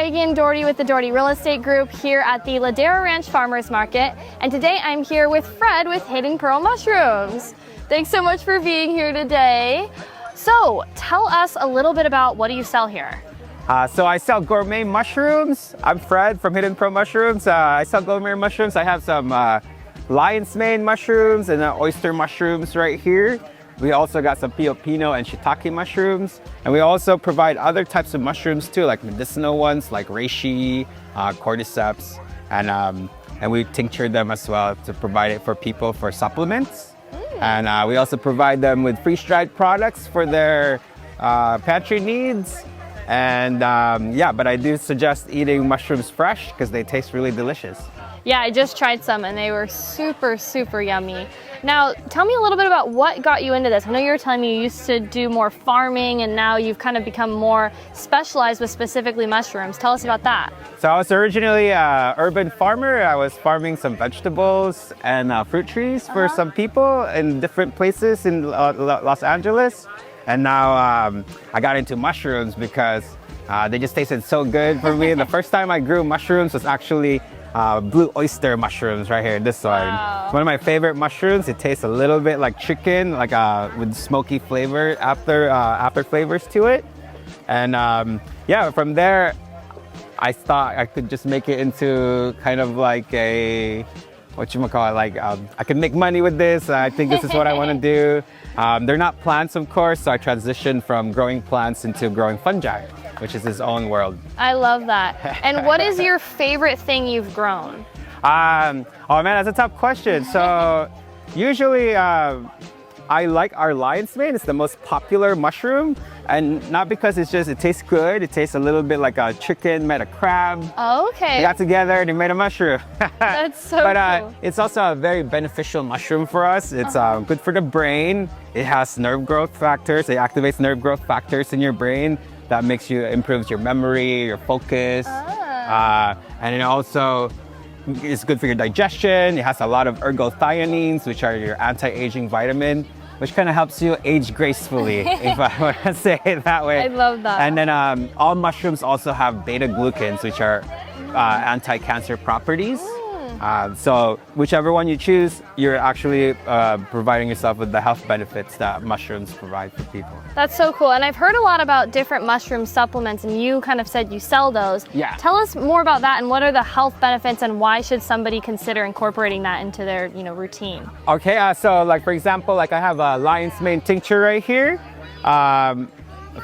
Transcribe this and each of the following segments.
Reagan, Doherty with the Doherty Real Estate Group here at the Ladera Ranch Farmers Market, and today I'm here with Fred with Hidden Pearl Mushrooms. Thanks so much for being here today. So tell us a little bit about what do you sell here? So I sell gourmet mushrooms. I'm Fred from Hidden Pearl Mushrooms. I sell gourmet mushrooms. I have some lion's mane mushrooms and oyster mushrooms right here. We also got some pino and shiitake mushrooms. And we also provide other types of mushrooms too, like medicinal ones like reishi, cordyceps, and we tincture them as well to provide it for people for supplements. And we also provide them with freeze-dried products for their pantry needs. And yeah, but I do suggest eating mushrooms fresh because they taste really delicious. Yeah, I just tried some and they were super, super yummy. Now, tell me a little bit about what got you into this. I know you were telling me you used to do more farming and now you've kind of become more specialized with specifically mushrooms. Tell us about that. So I was originally an urban farmer. I was farming some vegetables and fruit trees for some people in different places in Los Angeles. And now I got into mushrooms because they just tasted so good for me. The first time I grew mushrooms was actually Blue Oyster mushrooms right here, this one. Wow. One of my favorite mushrooms. It tastes a little bit like chicken, like with smoky flavor after flavors to it. And yeah, from there, I thought I could just make it into kind of like a, whatchamacallit, like I can make money with this. I think this is what I want to do. They're not plants, of course, so I transitioned from growing plants into growing fungi, which is its own world. I love that. And what is your favorite thing you've grown? Oh man, that's a tough question. So usually I like our lion's mane. It's the most popular mushroom, and not because it tastes good. It tastes a little bit like a chicken met a crab. Oh, okay. They got together and they made a mushroom. That's so cool. It's also a very beneficial mushroom for us. It's good for the brain. It has nerve growth factors. It activates nerve growth factors in your brain. That improves your memory, your focus. And it also is good for your digestion. It has a lot of ergothioneins, which are your anti-aging vitamin, which kind of helps you age gracefully, if I want to say it that way. I love that. And then all mushrooms also have beta-glucans, which are anti-cancer properties. So whichever one you choose, you're actually providing yourself with the health benefits that mushrooms provide for people. That's so cool. And I've heard a lot about different mushroom supplements, and you kind of said you sell those. Yeah. Tell us more about that and what are the health benefits and why should somebody consider incorporating that into their routine? Okay, so like for example, like I have a lion's mane tincture right here.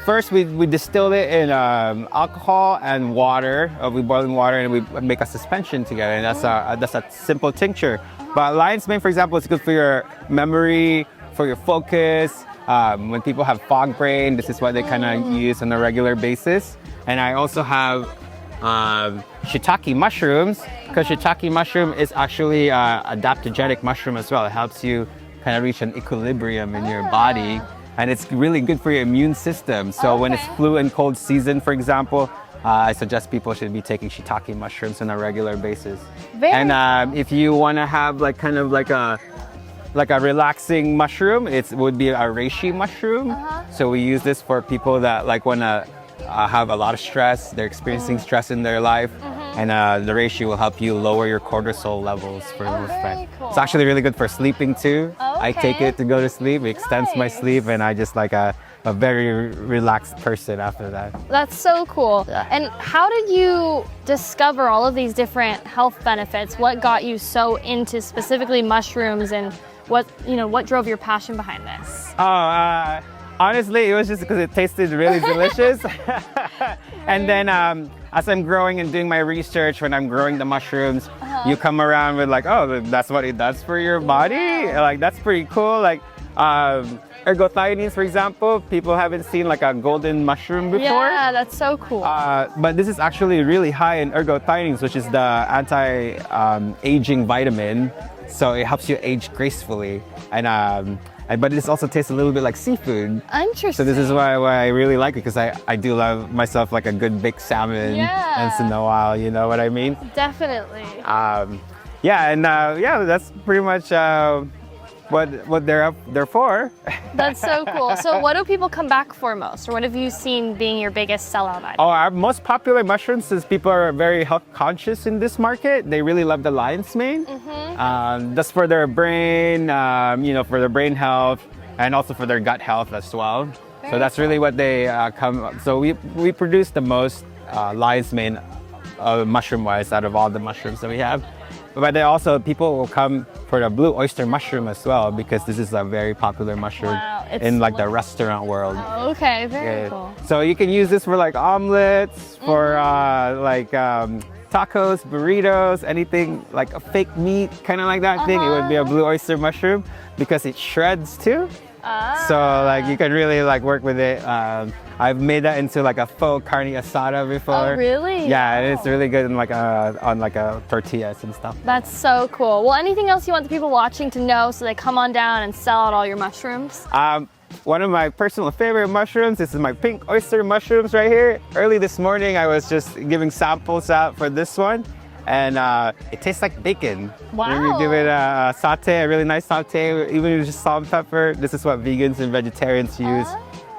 First, we distill it in alcohol and water. We boil in water and we make a suspension together, and that's a simple tincture. But lion's mane, for example, is good for your memory, for your focus. When people have fog brain, this is what they kind of use on a regular basis. And I also have shiitake mushrooms, because shiitake mushroom is actually adaptogenic mushroom as well. It helps you kind of reach an equilibrium in your body. And it's really good for your immune system. So when it's flu and cold season, for example, I suggest people should be taking shiitake mushrooms on a regular basis. If you want to have like kind of like a relaxing mushroom, it would be a reishi mushroom. So we use this for people that like want to have a lot of stress. They're experiencing stress in their life. And the reishi will help you lower your cortisol levels for the most part. Cool. It's actually really good for sleeping too. I take it to go to sleep. It extends my sleep, and I just like a very relaxed person after that. What so cool. And how did you discover all of these different health benefits? What got you so into specifically mushrooms, and what drove your passion behind this? Honestly, it was just because it tasted really delicious. And then as I'm growing and doing my research, when I'm growing the mushrooms, you come around with like, oh, that's what it does for your body? Like, that's pretty cool. Like ergothioneins, for example, people haven't seen like a golden mushroom before. Yeah, that's so cool. But this is actually really high in ergothioneins, which is the anti-aging vitamin. So it helps you age gracefully. But it also tastes a little bit like seafood. Interesting. So this is why I really like it, because I do love myself like a good big salmon once in a while, you know what I mean? Definitely. Yeah, and that's pretty much what they're for. That's so cool. So what do people come back for most, or what have you seen being your biggest sellout item? Oh, our most popular mushrooms, since people are very health conscious in this market, they really love the lion's mane. That's for their brain, for their brain health, and also for their gut health as well. So that's really what they come. So we produce the most lion's mane mushroom-wise out of all the mushrooms that we have. But then also people will come for the blue oyster mushroom as well, because this is a very popular mushroom in like the restaurant world. Oh, okay, very cool. So you can use this for like omelets, for tacos, burritos, anything like a fake meat, kind of like that thing. It would be a blue oyster mushroom because it shreds too. So like you can really like work with it. I've made that into like a faux carne asada before. Oh, really? Yeah, it's really good in like on like a tortillas and stuff. That's so cool. Well, anything else you want the people watching to know so they come on down and sell out all your mushrooms? One of my personal favorite mushrooms, this is my pink oyster mushrooms right here. Early this morning, I was just giving samples out for this one. And it tastes like bacon. Wow. When you give it a saute, a really nice saute, even if it's just salt and pepper. This is what vegans and vegetarians use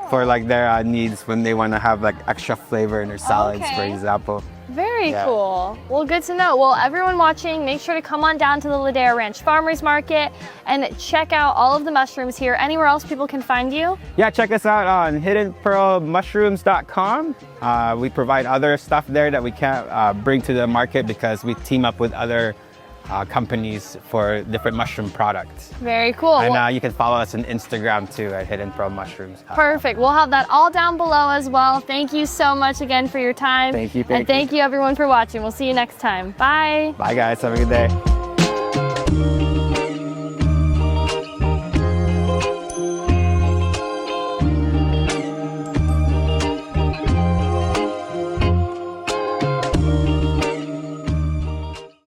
for like their needs when they want to have like extra flavor in their salads, for example. Very cool. Well, good to know. Well, everyone watching, make sure to come on down to the Ladera Ranch Farmers Market and check out all of the mushrooms here. Anywhere else people can find you? Yeah, check us out on hiddenpearlmushrooms.com. We provide other stuff there that we can't bring to the market because we team up with other companies for different mushroom products. Very cool. And you can follow us on Instagram too at Hidden Pearl Mushrooms. Perfect. We'll have that all down below as well. Thank you so much again for your time. Thank you. And thank you everyone for watching. We'll see you next time. Bye. Bye guys. Have a good day.